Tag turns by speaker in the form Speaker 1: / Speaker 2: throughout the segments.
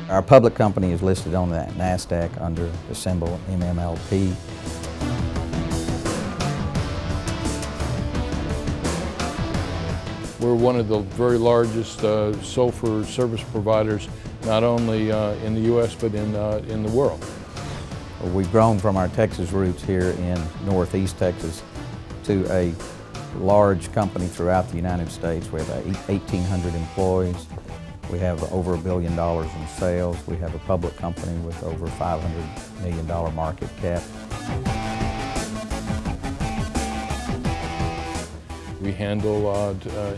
Speaker 1: Our public company is listed on the NASDAQ under the symbol MMLP.
Speaker 2: We're one of the very largest sulfur service providers, not only in the U.S. but in the world.
Speaker 1: We've grown from our Texas roots here in Northeast Texas to a large company throughout the United States. We have 1,800 employees. We have over $1 billion in sales. We have a public company with over $500 million market cap.
Speaker 2: We handle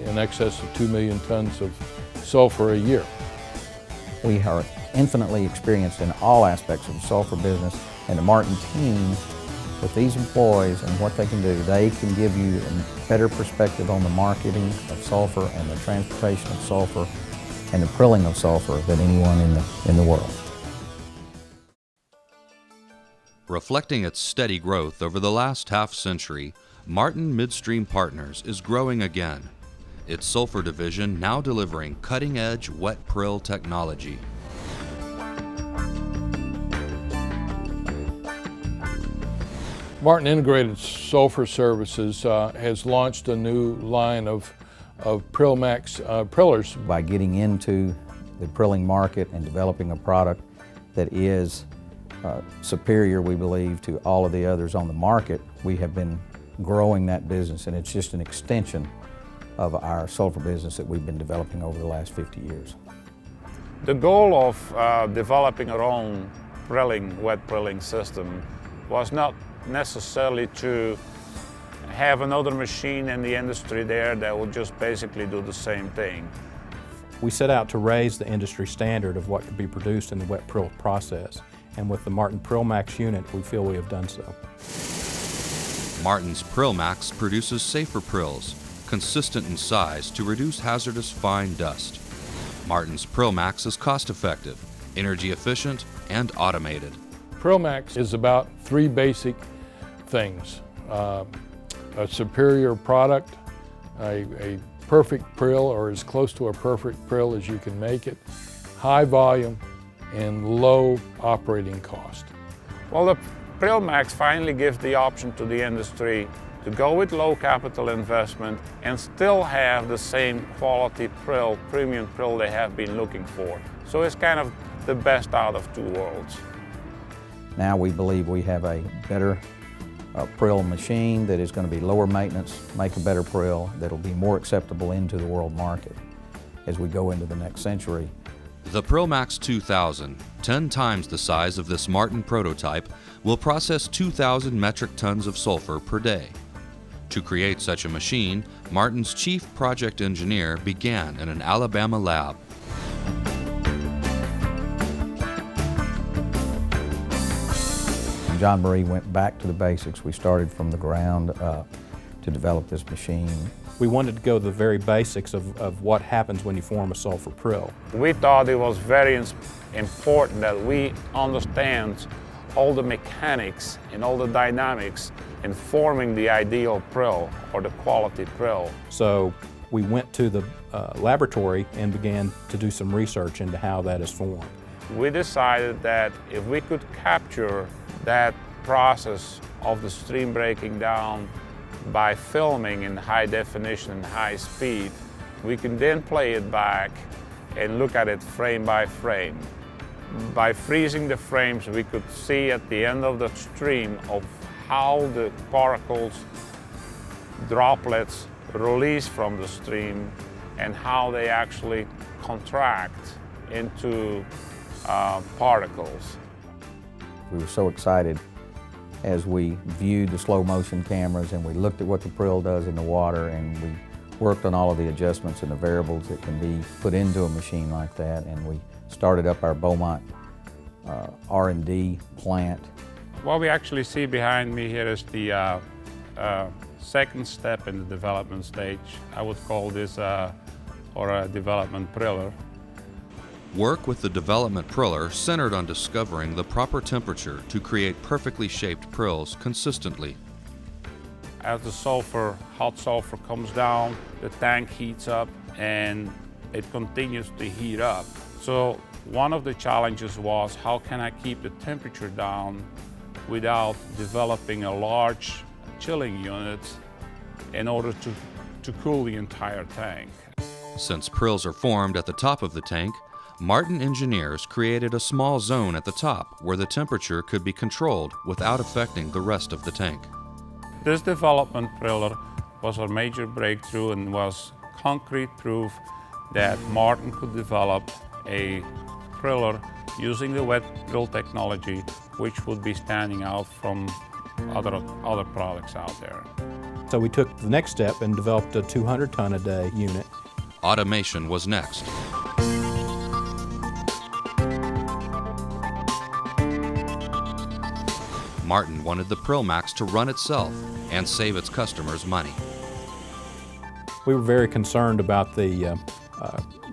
Speaker 2: in excess of 2 million tons of sulfur a year.
Speaker 1: We are infinitely experienced in all aspects of the sulfur business, and the Martin team, with these employees and what they can do, they can give you a better perspective on the marketing of sulfur and the transportation of sulfur and the prilling of sulfur than anyone in the world.
Speaker 3: Reflecting its steady growth over the last half-century, Martin Midstream Partners is growing again, its sulfur division now delivering cutting-edge wet prill technology.
Speaker 2: Martin Integrated Sulfur Services has launched a new line of PrillMax prillers.
Speaker 1: By getting into the prilling market and developing a product that is superior, we believe, to all of the others on the market, we have been growing that business, and it's just an extension of our sulfur business that we've been developing over the last 50 years.
Speaker 4: The goal of developing our own wet prilling system was not necessarily to have another machine in the industry there that would just basically do the same thing.
Speaker 5: We set out to raise the industry standard of what could be produced in the wet prill process, and with the Martin PrillMax unit, we feel we have done so.
Speaker 3: Martin's PrillMax produces safer prills, consistent in size to reduce hazardous fine dust. Martin's PrillMax is cost-effective, energy efficient, and automated.
Speaker 2: PrillMax is about 3 basic things. A superior product, a perfect prill, or as close to a perfect prill as you can make it, high volume, and low operating cost.
Speaker 4: Well, the PrillMax finally gives the option to the industry to go with low capital investment and still have the same quality prill, premium prill they have been looking for. So it's kind of the best out of 2 worlds.
Speaker 1: Now we believe we have a better prill machine that is going to be lower maintenance, make a better prill that'll be more acceptable into the world market as we go into the next century.
Speaker 3: The PrillMax 2000, 10 times the size of this Martin prototype, will process 2,000 metric tons of sulfur per day. To create such a machine, Martin's chief project engineer began in an Alabama lab.
Speaker 1: John Marie went back to the basics. We started from the ground up to develop this machine.
Speaker 5: We wanted to go to the very basics of what happens when you form a sulfur prill.
Speaker 4: We thought it was very important that we understand all the mechanics and all the dynamics in forming the ideal prill or the quality prill.
Speaker 5: So we went to the laboratory and began to do some research into how that is formed.
Speaker 4: We decided that if we could capture that process of the stream breaking down by filming in high definition and high speed, we can then play it back and look at it frame by frame. By freezing the frames, we could see at the end of the stream of how the particles, droplets release from the stream and how they actually contract into particles.
Speaker 1: We were so excited as we viewed the slow motion cameras and we looked at what the prill does in the water, and we worked on all of the adjustments and the variables that can be put into a machine like that, and we started up our Beaumont R&D plant.
Speaker 6: What we actually see behind me here is the second step in the development stage. I would call this or a development priller.
Speaker 3: Work with the development priller centered on discovering the proper temperature to create perfectly shaped prills consistently.
Speaker 6: As the sulfur, hot sulfur comes down, the tank heats up and it continues to heat up. So one of the challenges was, how can I keep the temperature down without developing a large chilling unit in order to cool the entire tank?
Speaker 3: Since prills are formed at the top of the tank, Martin engineers created a small zone at the top where the temperature could be controlled without affecting the rest of the tank.
Speaker 6: This development priller was a major breakthrough and was concrete proof that Martin could develop a priller using the wet prill technology, which would be standing out from other products out there.
Speaker 5: So we took the next step and developed a 200-ton-a-day unit.
Speaker 3: Automation was next. Martin wanted the PrillMax to run itself and save its customers money.
Speaker 5: We were very concerned about the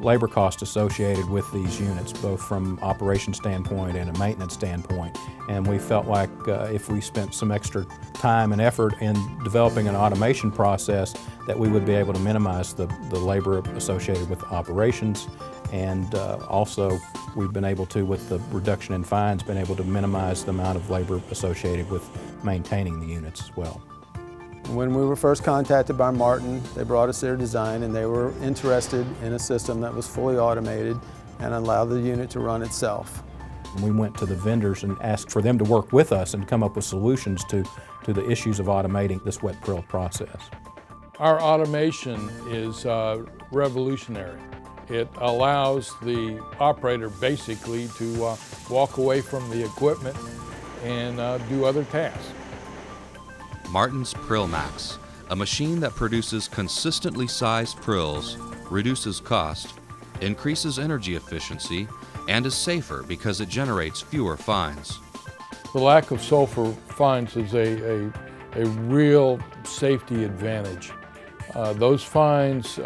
Speaker 5: labor cost associated with these units, both from operation standpoint and a maintenance standpoint. And we felt like if we spent some extra time and effort in developing an automation process, that we would be able to minimize the labor associated with operations. And also, we've been able to, with the reduction in fines, been able to minimize the amount of labor associated with maintaining the units as well.
Speaker 7: When we were first contacted by Martin, they brought us their design and they were interested in a system that was fully automated and allowed the unit to run itself.
Speaker 5: We went to the vendors and asked for them to work with us and come up with solutions to the issues of automating this wet prill process.
Speaker 2: Our automation is revolutionary. It allows the operator basically to walk away from the equipment and do other tasks.
Speaker 3: Martin's PrillMax, a machine that produces consistently sized prills, reduces cost, increases energy efficiency, and is safer because it generates fewer fines.
Speaker 2: The lack of sulfur fines is a real safety advantage. Those fines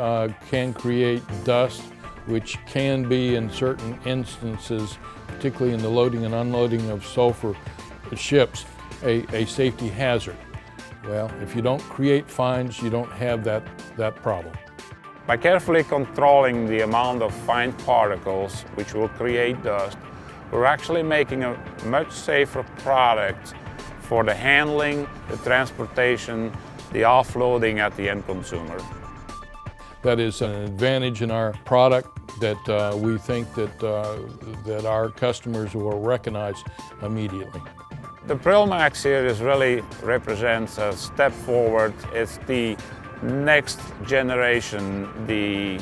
Speaker 2: can create dust, which can be, in certain instances, particularly in the loading and unloading of sulfur ships, a safety hazard. Well, if you don't create fines, you don't have that problem.
Speaker 4: By carefully controlling the amount of fine particles which will create dust, we're actually making a much safer product for the handling, the transportation, the offloading at the end consumer.
Speaker 2: That is an advantage in our product that we think that our customers will recognize immediately.
Speaker 4: The PrillMax series really represents a step forward. It's the next generation, the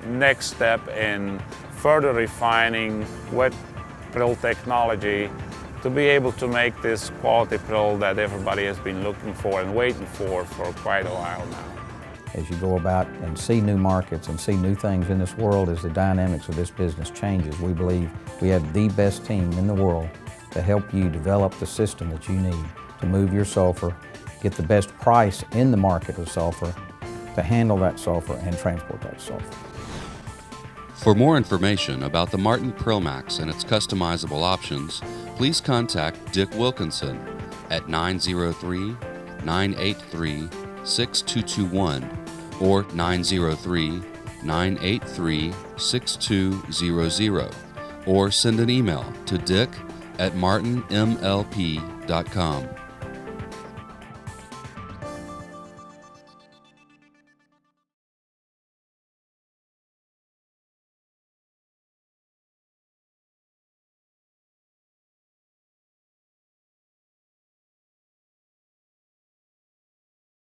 Speaker 4: next step in further refining wet prill technology to be able to make this quality prill that everybody has been looking for and waiting for quite a while now.
Speaker 1: As you go about and see new markets and see new things in this world, as the dynamics of this business changes, we believe we have the best team in the world to help you develop the system that you need to move your sulfur, get the best price in the market of sulfur, to handle that sulfur and transport that sulfur.
Speaker 3: For more information about the Martin PrillMax and its customizable options, please contact Dick Wilkinson at 903-983-6221 or 903-983-6200, or send an email to dick@martinmlp.com.